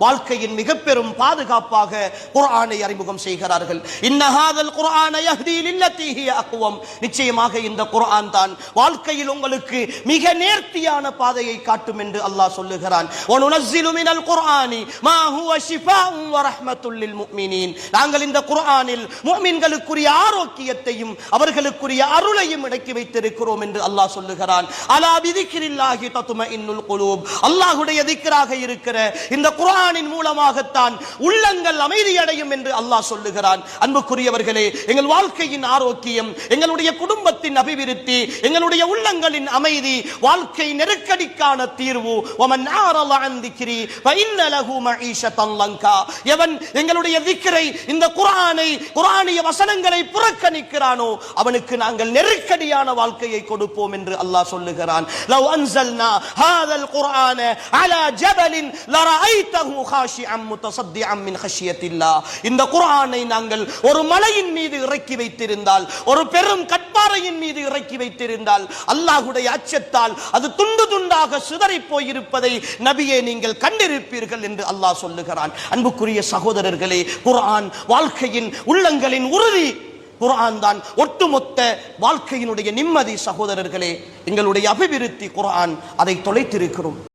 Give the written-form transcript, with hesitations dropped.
வாழ்க்கையின் மிக பெரும் பாதுகாப்பாக குர்ஆனை அறிமுகம் செய்கிறார்கள். இன்னஹாதல் குர்ஆன யஹ்தி லில்லதி ஹிய அக்வம். நிச்சயமாக இந்த குர்ஆன் தான் வாழ்க்கையில் உங்களுக்கு மிக நேர்த்தியான பாதையை காட்டும் என்று அல்லாஹ் சொல்லுகிறான். வனுனஸ்ஸிலு மினல் குர்ஆனி மா ஹுவ ஷிஃபாஉன் வ ரஹ்மத்துல் லில் முஃமினீன். நாங்கள் இந்த குர்ஆனில் முஃமின்களுக்குரிய ஆரோக்கியத்தையும் அவர்களுக்குரிய அருளையும் அடக்கி வைத்திருக்கிறோம் என்று அல்லாஹ் சொல்லுகிறான். அலா பிதிக்ரில்லாஹி தத்மஇன்னுல் குலூப். அல்லாஹ்வுடைய திக்ராக இருக்கிற இந்த குர்ஆனின் மூலமாகத்தான் உள்ளங்கள் அமைதி அடையும் என்று அல்லாஹ் சொல்லுகிறான். அன்புக்குரியவர்களே, எங்கள் வாழ்க்கையின் ஆரோக்கியம், எங்களுடைய குடும்பத்தின் அபிவிருத்தி, எங்களுடைய உள்ளங்களின் அமைதி, வாழ்க்கை நெருக்கடிக்கான தீர்வு. வமன் ஆரல அன் திக்ரி ஃபஇன்ன லஹு மஈஷத்தன் லங்கா. எவன் எங்களுடைய திக்ரை, இந்த குர்ஆனை, குர்ஆனிய வசனங்களை புறக்கணிக்கிறானோ அவனுக்கு நாங்கள் நெருக்கடியான வாழ்க்கையை கொடுப்போம் என்று அல்லாஹ் சொல்லுகிறான். லவ் அன்ஸல்னா ஹாதல் குர்ஆன அலா ஜபலின் லரஐதஹு காஷிஅன் முத்தஸத்திஅன் மின் ஹஷ்யத்தில்லாஹ். இந்த குர்ஆனை நாங்கள் ஒரு மலையின் மீது இறக்கி வைத்திருந்தால், ஒரு பெரும் கற்பாறையின் மீது இறக்கி வைத்திருந்தால், அல்லாஹ்வுடைய அச்சத்தால் அது துண்டு துண்டாக சிதறி போயிருப்பதை நபியே நீங்கள் கண்டிருப்பீர்கள் என்று அல்லாஹ் சொல்லுகிறான். அன்புக்குரிய சகோதரர்களே, குர்ஆன் வாழ்க்கையின் உள்ளங்களின் உறுதி. குர்ஆன் தான் ஒட்டுமொத்த வாழ்க்கையினுடைய நிம்மதி. சகோதரர்களே, எங்களுடைய அபிவிருத்தி குர்ஆன். அதை தொலைத்திருக்கிறோம்.